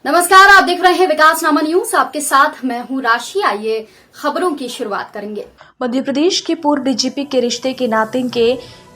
नमस्कार, आप देख रहे हैं विकासनामा न्यूज। आपके साथ मैं हूं राशि। आइए खबरों की शुरुआत करेंगे। मध्य प्रदेश के पूर्व डीजीपी के रिश्ते के नाते के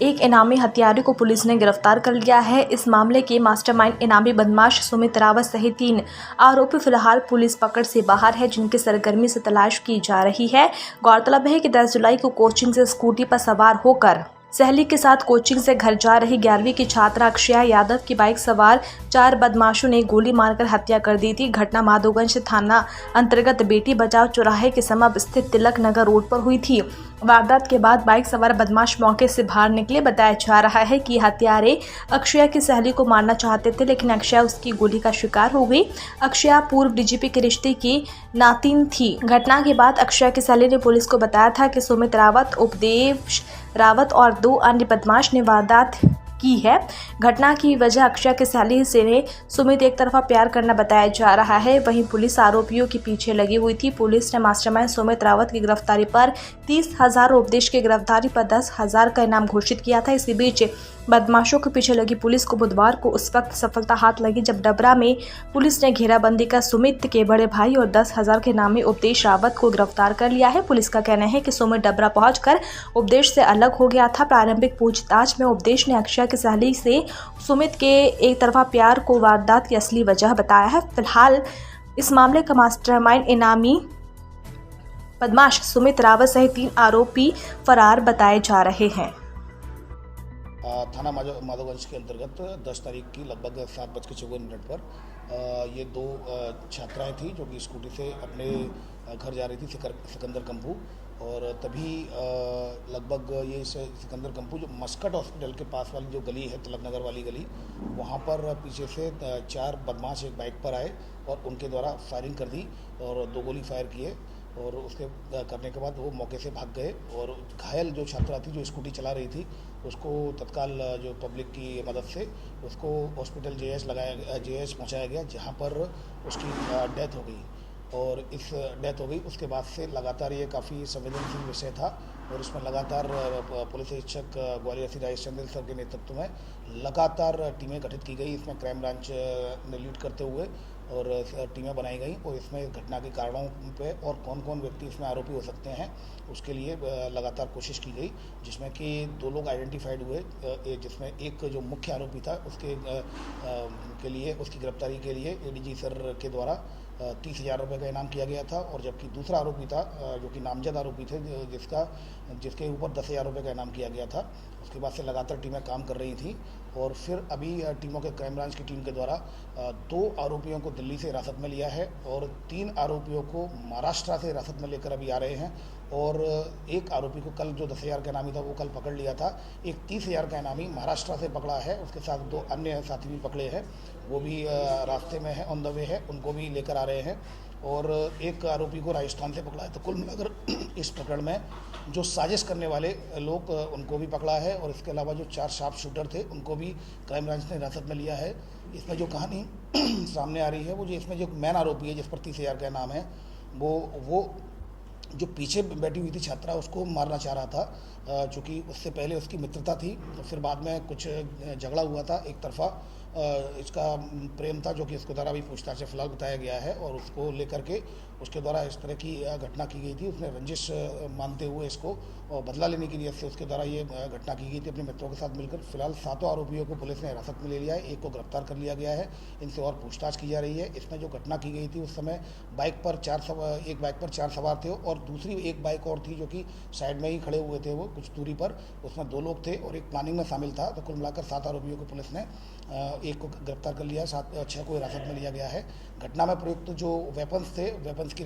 एक इनामी हत्यारे को पुलिस ने गिरफ्तार कर लिया है। इस मामले के मास्टरमाइंड इनामी बदमाश सुमित रावत सहित 3 आरोपी फिलहाल पुलिस पकड़ से बाहर है, जिनकी सरगर्मी से तलाश की जा रही है। गौरतलब है कि 10 जुलाई को कोचिंग से स्कूटी पर सवार होकर सहेली के साथ कोचिंग से घर जा रही 11वीं की छात्रा अक्षया यादव की बाइक सवार 4 बदमाशों ने गोली मारकर हत्या कर दी थी। घटना माधोगंज थाना अंतर्गत बेटी बचाओ चौराहे के समीप स्थित तिलक नगर रोड पर हुई थी। वारदात के बाद बाइक सवार बदमाश मौके से बाहर निकले। बताया जा रहा है कि हत्यारे अक्षया की सहेली को मारना चाहते थे, लेकिन अक्षया उसकी गोली का शिकार हो गई। अक्षया पूर्व डीजीपी के रिश्ते की नातिन थी। घटना के बाद अक्षया की सहेली ने पुलिस को बताया था कि सुमित रावत, उपदेश रावत और 2 अन्य बदमाश ने वारदात की है। घटना की वजह अक्षय के सहेली से ने सुमित एक तरफा प्यार करना बताया जा रहा है। वहीं पुलिस आरोपियों के पीछे लगी हुई थी। पुलिस ने मास्टरमाइंड सुमित रावत की गिरफ्तारी पर 30,000, उपदेश की गिरफ्तारी पर 10,000 का इनाम घोषित किया था। इसी बीच बदमाशों के पीछे लगी पुलिस को बुधवार को उस वक्त सफलता हाथ लगी जब डबरा में पुलिस ने घेराबंदी कर सुमित के बड़े भाई और 10,000 के नामी उपदेश रावत को गिरफ्तार कर लिया है। पुलिस का कहना है कि सुमित डबरा पहुंचकर उपदेश से अलग हो गया था। प्रारंभिक पूछताछ में उपदेश ने अक्षय की सहेली से सुमित के एक तरफा प्यार को वारदात की असली वजह बताया है। फिलहाल इस मामले का मास्टरमाइंड इनामी बदमाश सुमित रावत सहित 3 आरोपी फरार बताए जा रहे हैं। थाना माधोगंज के अंतर्गत 10 तारीख की लगभग 7:54 पर ये 2 छात्राएं थी जो कि स्कूटी से अपने घर जा रही थी सिकंदर कंपू, और तभी लगभग ये सिकंदर कंपू जो मस्कट हॉस्पिटल के पास वाली जो गली है, तिलक नगर वाली गली, वहाँ पर पीछे से 4 बदमाश एक बाइक पर आए और उनके द्वारा फायरिंग कर दी और 2 गोली फायर किए, और उसके करने के बाद वो मौके से भाग गए। और घायल जो छात्रा थी जो स्कूटी चला रही थी उसको तत्काल जो पब्लिक की मदद से उसको हॉस्पिटल जेएच पहुंचाया गया, जहां पर उसकी डेथ हो गई। और इस डेथ हो गई उसके बाद से लगातार ये काफ़ी संवेदनशील विषय था, और इसमें लगातार पुलिस अधीक्षक ग्वालियर श्री राजेश चंद्र सर के नेतृत्व में लगातार टीमें गठित की गई। इसमें क्राइम ब्रांच ने लीड करते हुए और टीमें बनाई गई, और इसमें घटना के कारणों पे और कौन कौन व्यक्ति इसमें आरोपी हो सकते हैं उसके लिए लगातार कोशिश की गई, जिसमें कि 2 लोग आइडेंटिफाइड हुए, जिसमें एक जो मुख्य आरोपी था उसके के लिए उसकी गिरफ्तारी के लिए एडीजी सर के द्वारा 30,000 रुपये का इनाम किया गया था, और जबकि दूसरा आरोपी था जो कि नामजद आरोपी थे जिसके ऊपर 10,000 रुपये का इनाम किया गया था। उसके बाद से लगातार टीमें काम कर रही थी, और फिर अभी टीमों के क्राइम ब्रांच की टीम के द्वारा 2 आरोपियों को दिल्ली से हिरासत में लिया है, और 3 आरोपियों को महाराष्ट्र से हिरासत में लेकर अभी आ रहे हैं। और एक आरोपी को कल जो 10,000 का इनामी था वो कल पकड़ लिया था। एक 30,000 का इनामी महाराष्ट्र से पकड़ा है, उसके साथ 2 अन्य साथी भी पकड़े हैं, वो भी रास्ते में है, ऑन द वे है, उनको भी लेकर आ रहे हैं। और एक आरोपी को राजस्थान से पकड़ा है। तो कुल मिलाकर इस प्रकरण में जो साजिश करने वाले लोग उनको भी पकड़ा है, और इसके अलावा जो 4 शार्प शूटर थे उनको भी क्राइम ब्रांच ने हिरासत में लिया है। इसमें जो कहानी सामने आ रही है वो जो इसमें जो मेन आरोपी है जिस पर 30,000 का नाम है, वो जो पीछे बैठी हुई थी छात्रा उसको मारना चाह रहा था, चूँकि उससे पहले उसकी मित्रता थी, तो फिर बाद में कुछ झगड़ा हुआ था एक तरफा। इसका प्रेम था जो कि इसके द्वारा भी पूछताछ से फिलहाल बताया गया है, और उसको लेकर के उसके द्वारा इस तरह की घटना की गई थी। उसने रंजिश मानते हुए इसको बदला लेने की नीयत से उसके द्वारा ये घटना की गई थी अपने मित्रों के साथ मिलकर। फिलहाल 7 आरोपियों को पुलिस ने हिरासत में ले लिया है, एक को गिरफ्तार कर लिया गया है, इनसे और पूछताछ की जा रही है। इसमें जो घटना की गई थी उस समय एक बाइक पर 4 सवार थे, और दूसरी एक बाइक और थी जो कि साइड में ही खड़े हुए थे, वो कुछ दूरी पर, उसमें 2 लोग थे और एक प्लानिंग में शामिल था। तो कुल मिलाकर 7 आरोपियों को पुलिस ने एक को गिरफ्तार कर लिया, 6 को हिरासत में लिया गया है। घटना में प्रयुक्त जो वेपन्स थे, वेपन्स की